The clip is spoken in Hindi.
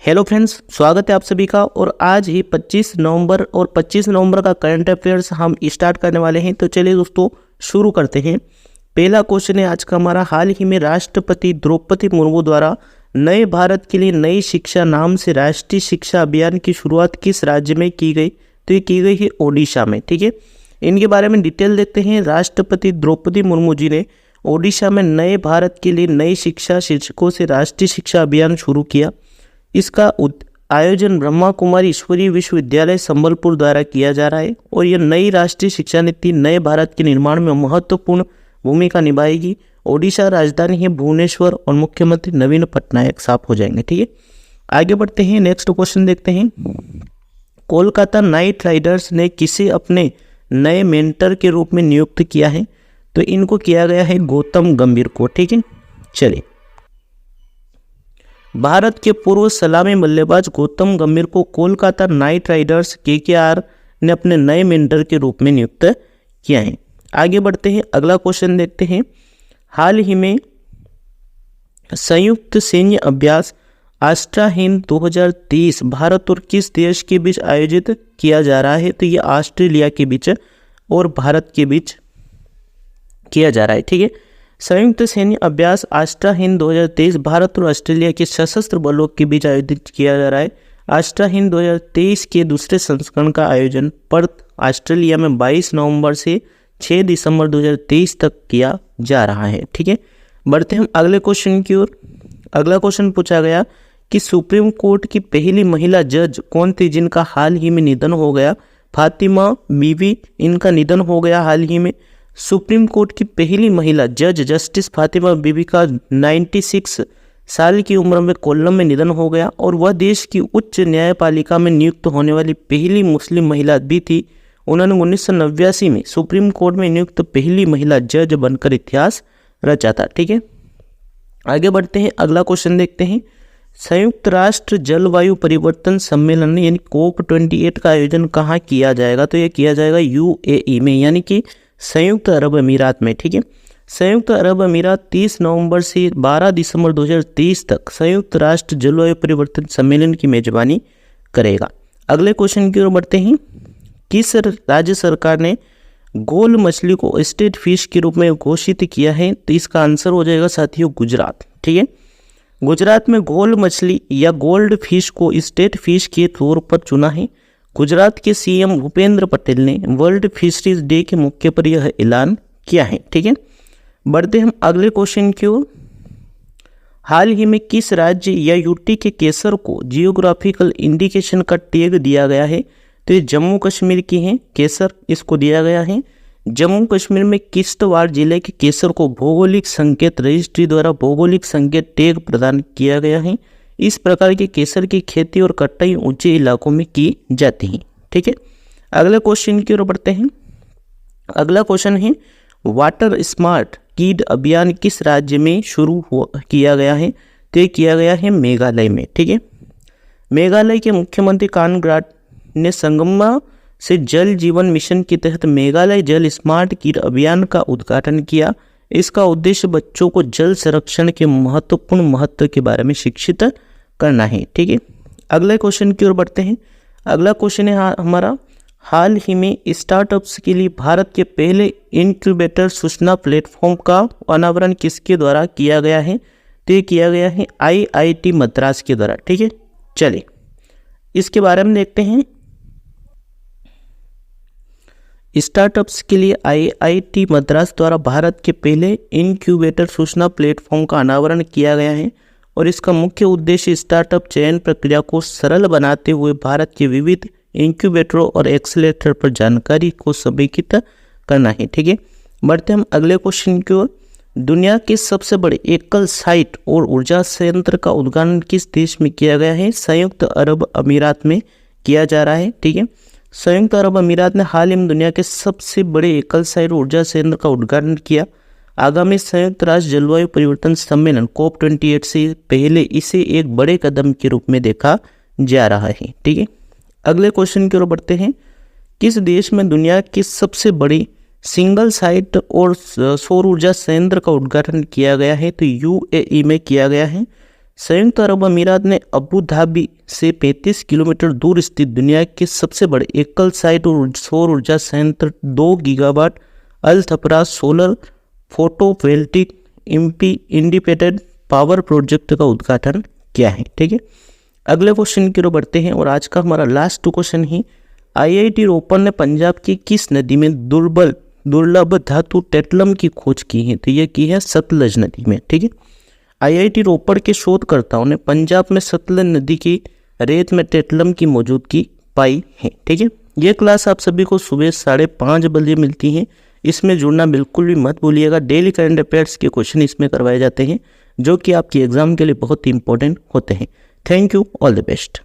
हेलो फ्रेंड्स, स्वागत है आप सभी का। और आज ही 25 नवंबर और 25 नवंबर का करंट अफेयर्स हम स्टार्ट करने वाले हैं। तो चलिए दोस्तों शुरू करते हैं। पहला क्वेश्चन है आज का हमारा, हाल ही में राष्ट्रपति द्रौपदी मुर्मू द्वारा नए भारत के लिए नई शिक्षा नाम से राष्ट्रीय शिक्षा अभियान की शुरुआत किस राज्य में की गई? तो ये की गई है ओडिशा में। ठीक है, इनके बारे में डिटेल देखते हैं। राष्ट्रपति द्रौपदी मुर्मू जी ने ओडिशा में नए भारत के लिए नई शिक्षा शीर्षकों से राष्ट्रीय शिक्षा अभियान शुरू किया। इसका आयोजन ब्रह्मा कुमारी ईश्वरीय विश्वविद्यालय संबलपुर द्वारा किया जा रहा है और यह नई राष्ट्रीय शिक्षा नीति नए भारत के निर्माण में महत्वपूर्ण भूमिका निभाएगी। ओडिशा राजधानी है भुवनेश्वर और मुख्यमंत्री नवीन पटनायक साफ हो जाएंगे। ठीक है, आगे बढ़ते हैं, नेक्स्ट क्वेश्चन देखते हैं। कोलकाता नाइट राइडर्स ने किसे अपने नए मेंटर के रूप में नियुक्त किया है? तो इनको किया गया है गौतम गंभीर को। ठीक है, चलिए, भारत के पूर्व सलामी बल्लेबाज गौतम गंभीर को कोलकाता नाइट राइडर्स केकेआर ने अपने नए मेंटर के रूप में नियुक्त किया है। आगे बढ़ते हैं, अगला क्वेश्चन देखते हैं। हाल ही में संयुक्त सैन्य अभ्यास आस्ट्रा हिंद 2023 भारत और किस देश के बीच आयोजित किया जा रहा है? तो ये ऑस्ट्रेलिया के बीच और भारत के बीच किया जा रहा है। ठीक है, संयुक्त सैन्य अभ्यास आस्ट्रा हिंद 2023 भारत और ऑस्ट्रेलिया के सशस्त्र बलों के बीच आयोजित किया जा रहा है। आस्ट्रा हिंद 2023 के दूसरे संस्करण का आयोजन पर्थ ऑस्ट्रेलिया में 22 नवंबर से 6 दिसंबर 2023 तक किया जा रहा है। ठीक है, बढ़ते हम अगले क्वेश्चन की ओर। अगला क्वेश्चन पूछा गया कि सुप्रीम कोर्ट की पहली महिला जज कौन थी जिनका हाल ही में निधन हो गया? फातिमा बीवी, इनका निधन हो गया हाल ही में। सुप्रीम कोर्ट की पहली महिला जज जस्टिस फातिमा बीबी का 96 साल की उम्र में कोल्लम में निधन हो गया और वह देश की उच्च न्यायपालिका में नियुक्त होने वाली पहली मुस्लिम महिला भी थी। उन्होंने 1989 में सुप्रीम कोर्ट में नियुक्त पहली महिला जज बनकर इतिहास रचा था। ठीक है, आगे बढ़ते हैं, अगला क्वेश्चन देखते हैं। संयुक्त राष्ट्र जलवायु परिवर्तन सम्मेलन यानी COP28 का आयोजन कहाँ किया जाएगा? तो यह किया जाएगा UAE में, यानी कि संयुक्त अरब अमीरात में। ठीक है, संयुक्त अरब अमीरात 30 नवंबर से 12 दिसंबर 2023 तक संयुक्त राष्ट्र जलवायु परिवर्तन सम्मेलन की मेजबानी करेगा। अगले क्वेश्चन की ओर बढ़ते हैं। किस राज्य सरकार ने गोल मछली को स्टेट फिश के रूप में घोषित किया है? तो इसका आंसर हो जाएगा साथियों गुजरात। ठीक है, गुजरात में गोल मछली या गोल्ड फिश को स्टेट फिश के तौर पर चुना है। गुजरात के सीएम भूपेंद्र पटेल ने वर्ल्ड फिशरीज डे के मौके पर यह ऐलान किया है। ठीक है, बढ़ते हम अगले क्वेश्चन की ओर। हाल ही में किस राज्य या यूटी के केसर को जियोग्राफिकल इंडिकेशन का टैग दिया गया है? तो ये जम्मू कश्मीर की है केसर, इसको दिया गया है। जम्मू कश्मीर में किश्तवाड़ जिले के केसर को भौगोलिक संकेत रजिस्ट्री द्वारा भौगोलिक संकेत टैग प्रदान किया गया है। इस प्रकार के केसर की खेती और कटाई ऊंचे इलाकों में की जाती है। ठीक है, अगले क्वेश्चन की ओर बढ़ते हैं। अगला क्वेश्चन है, वाटर स्मार्ट किड अभियान किस राज्य में शुरू किया गया है? तो ये किया गया है मेघालय में। ठीक है, मेघालय के मुख्यमंत्री कानग्राट ने संगमा से जल जीवन मिशन के तहत मेघालय जल स्मार्ट किड अभियान का उद्घाटन किया। इसका उद्देश्य बच्चों को जल संरक्षण के महत्वपूर्ण महत्व के बारे में शिक्षित करना है। ठीक है, अगले क्वेश्चन की ओर बढ़ते हैं। अगला क्वेश्चन है हमारा, हाल ही में स्टार्टअप्स के लिए भारत के पहले इनक्यूबेटर सूचना प्लेटफॉर्म का अनावरण किसके द्वारा किया गया है? तो ये किया गया है IIT मद्रास के द्वारा। ठीक है, चलिए इसके बारे में देखते हैं। स्टार्टअप्स के लिए IIT मद्रास द्वारा भारत के पहले इनक्यूबेटर सूचना प्लेटफॉर्म का अनावरण किया गया है और इसका मुख्य उद्देश्य स्टार्टअप चयन प्रक्रिया को सरल बनाते हुए भारत के विविध इंक्यूबेटरों और एक्सेलेरेटर पर जानकारी को समेकित करना है। ठीक है, बढ़ते हम अगले क्वेश्चन की ओर। दुनिया के सबसे बड़े एकल साइट और ऊर्जा संयंत्र का उद्घाटन किस देश में किया गया है? संयुक्त अरब अमीरात में किया जा रहा है। ठीक है, संयुक्त अरब अमीरात ने हाल ही में दुनिया के सबसे बड़े एकल साइट ऊर्जा संयंत्र का उद्घाटन किया। आगामी संयुक्त राष्ट्र जलवायु परिवर्तन सम्मेलन COP28 से पहले इसे एक बड़े कदम के रूप में देखा जा रहा है। ठीक है, अगले क्वेश्चन की ओर बढ़ते हैं। किस देश में दुनिया की सबसे बड़ी सिंगल साइट और सौर ऊर्जा संयंत्र का उद्घाटन किया गया है? तो UAE में किया गया है। संयुक्त अरब अमीरात ने अबू धाबी से 35 किलोमीटर दूर स्थित दुनिया के सबसे बड़े एकल साइट और सौर ऊर्जा संयंत्र 2 गीगावाट Al Dhafra solar photovoltaic independent power project का उद्घाटन किया है। ठीक है, अगले क्वेश्चन की ओर बढ़ते हैं और आज का हमारा लास्ट क्वेश्चन ही, IIT रोपड़ ने पंजाब की किस नदी में दुर्लभ धातु टेटलम की खोज की है? तो ये की है सतलज नदी में। ठीक है, IIT रोपड़ के शोधकर्ताओं ने पंजाब में सतलज नदी की रेत में टेटलम की मौजूदगी पाई है। ठीक है, ये क्लास आप सभी को सुबह 5:30 बजे मिलती है। इसमें जुड़ना बिल्कुल भी मत भूलिएगा। डेली करंट अफेयर्स के क्वेश्चन इसमें करवाए जाते हैं जो कि आपकी एग्जाम के लिए बहुत ही इंपॉर्टेंट होते हैं। Thank you, all the best.